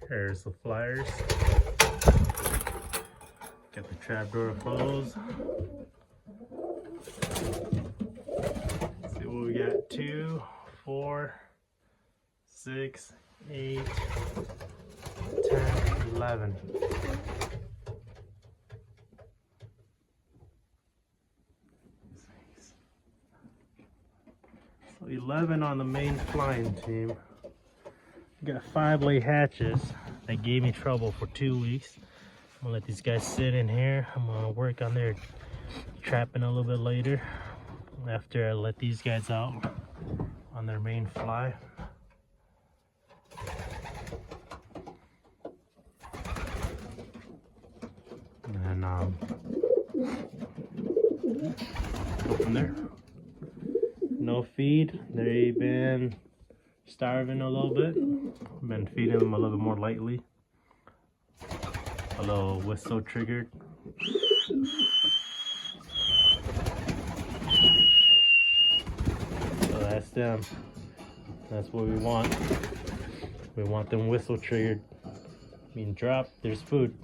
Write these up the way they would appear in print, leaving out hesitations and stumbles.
Here's the flyers. Got the trapdoor closed. Let's see what we got. 2, 4, 6, 8, 10, 11. So 11 on the main flying team. Got 5 lay hatches. They gave me trouble for 2 weeks. I'm gonna let these guys sit in here. I'm gonna work on their trapping a little bit later after I let these guys out on their main fly. And then go from there. No feed. They've been starving a little bit. I've been feeding them a little bit more lightly. A little whistle triggered. So that's them. That's what we want. We want them whistle triggered. I mean, drop, there's food.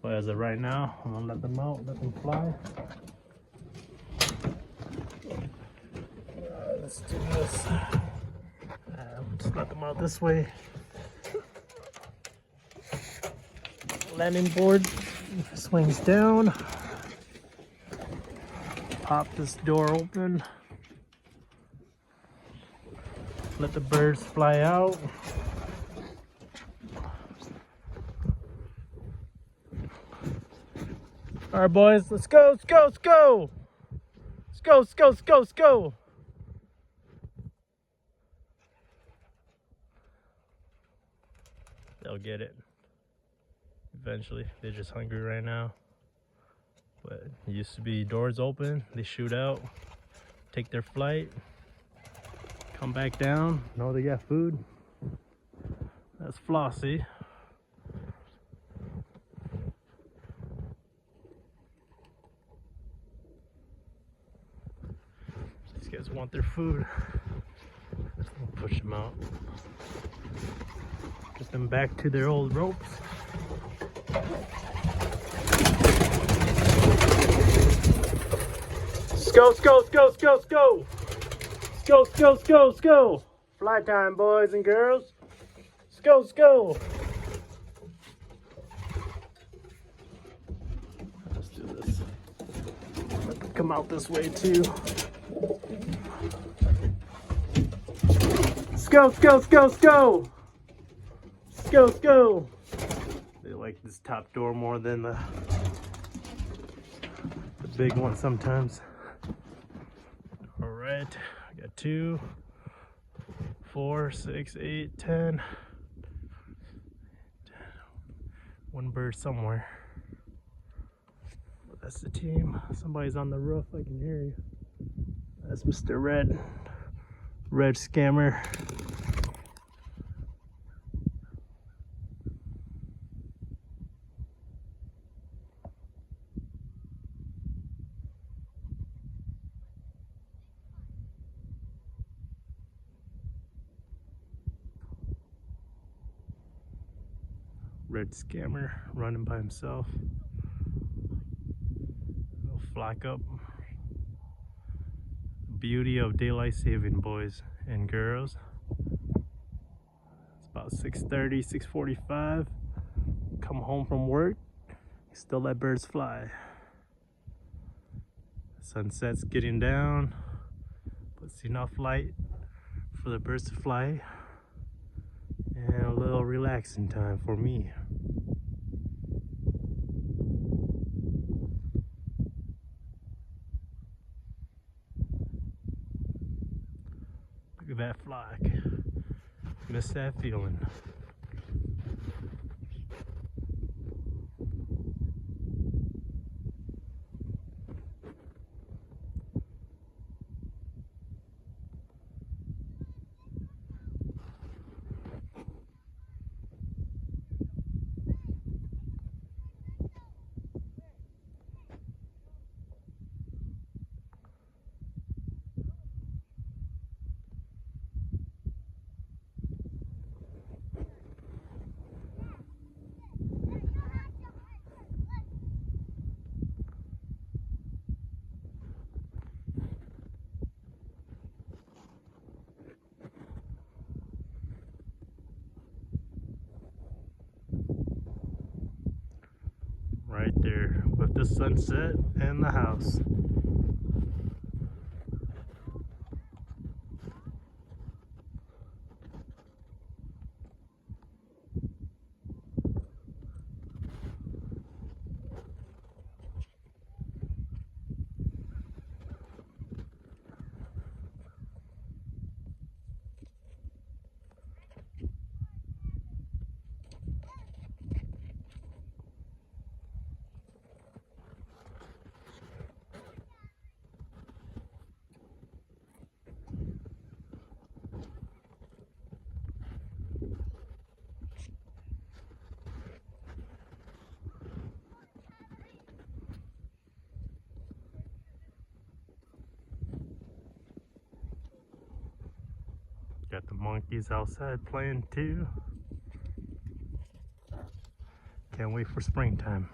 But as of right now, I'm gonna let them out, let them fly. Let's do this. Just let them out this way. Landing board swings down. Pop this door open. Let the birds fly out. All right, boys, let's go, let's go, let's go. Let's go, let's go, let's go, let's go. They'll get it eventually. They're just hungry right now. But it used to be doors open, they shoot out, take their flight, come back down, know they got food. That's Flossie. These guys want their food. We'll push them out. Get them back to their old ropes. Let's go, let's go, let's go, let's go, let's go. Let's go, let's go, let's go, let's go. Fly time, boys and girls. Let's go, let's go. Let's do this. Let them come out this way too. Let's go, let's go, let's go, let's go. Let's go, let's go. They like this top door more than the big one sometimes. All right, I got 2, 4, 6, 8, 10. One bird somewhere. But that's the team. Somebody's on the roof, I can hear you. That's Mr. Red Scammer. Red Scammer running by himself. Little flock up. Beauty of daylight saving, boys and girls. It's about 6:30, 6:45. Come home from work, still let birds fly. Sunset's getting down, but it's enough light for the birds to fly. And a little relaxing time for me. Look at that flock. Miss that feeling. right there with the sunset and the house. Got the monkeys outside playing too. Can't wait for springtime.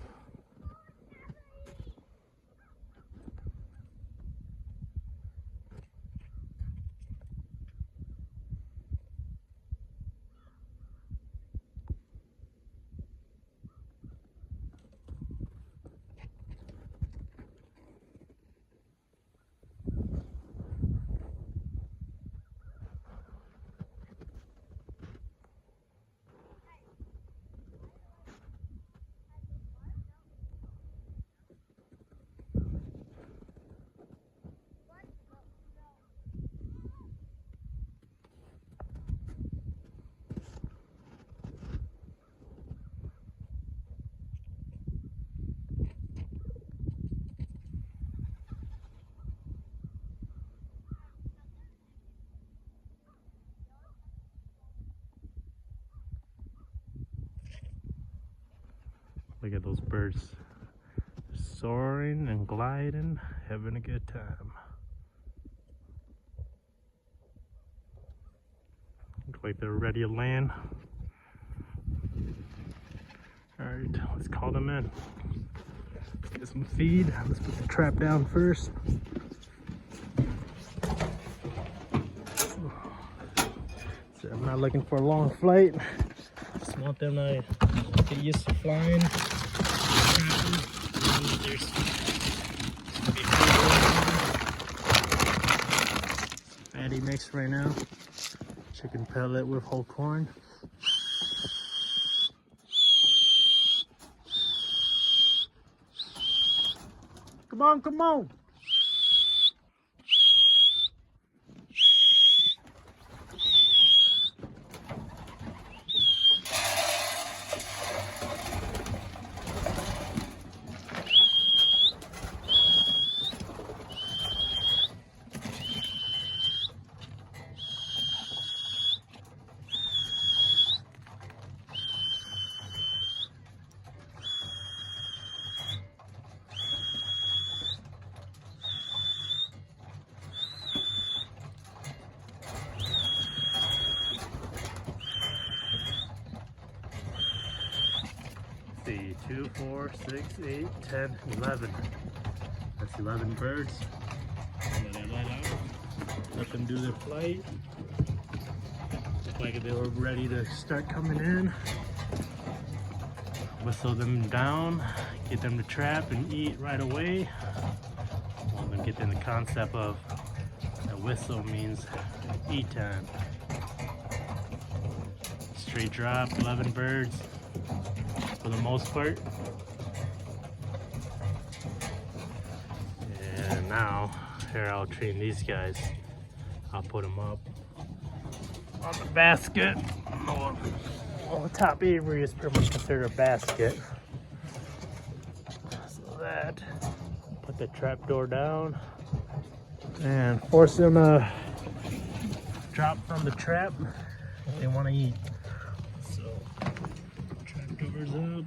Look at those birds soaring and gliding, having a good time. Looks like they're ready to land. Alright, let's call them in. Let's get some feed. Let's put the trap down first. So I'm not looking for a long flight. Just want them to get used to flying. There's fatty mix right now. Chicken pellet with whole corn. Come on, come on. See, 2, 4, 6, 8, 10, 11. That's 11 birds. Let them do their flight. Look like they were ready to start coming in. Whistle them down, get them to trap and eat right away. Want them to get in the concept of a whistle means eat time. Straight drop, 11 birds. For the most part. And now, here I'll train these guys. I'll put them up on the basket. Well, the top aviary is pretty much considered a basket. So that, put the trap door down and force them to drop from the trap if they want to eat. Doors up.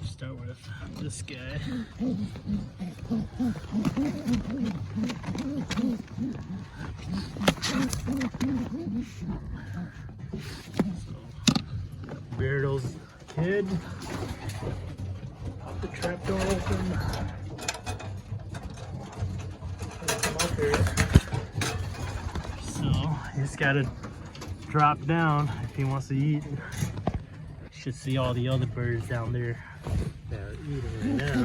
Start with this guy. So, Beardo's kid. Pop the trap door open. So he's got to drop down if he wants to eat. should see all the other birds down there that are eating right now.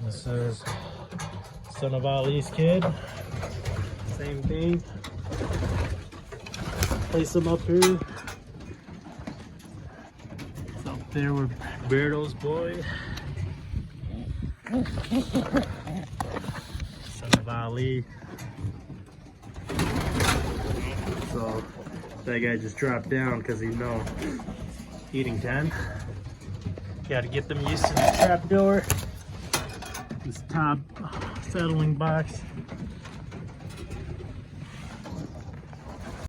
This is son of Ali's kid. Same thing. Place him up here. It's up there with Berto's boy. Son of Ali. So that guy just dropped down because he's no eating time. Got to get them used to the trap door. This top settling box.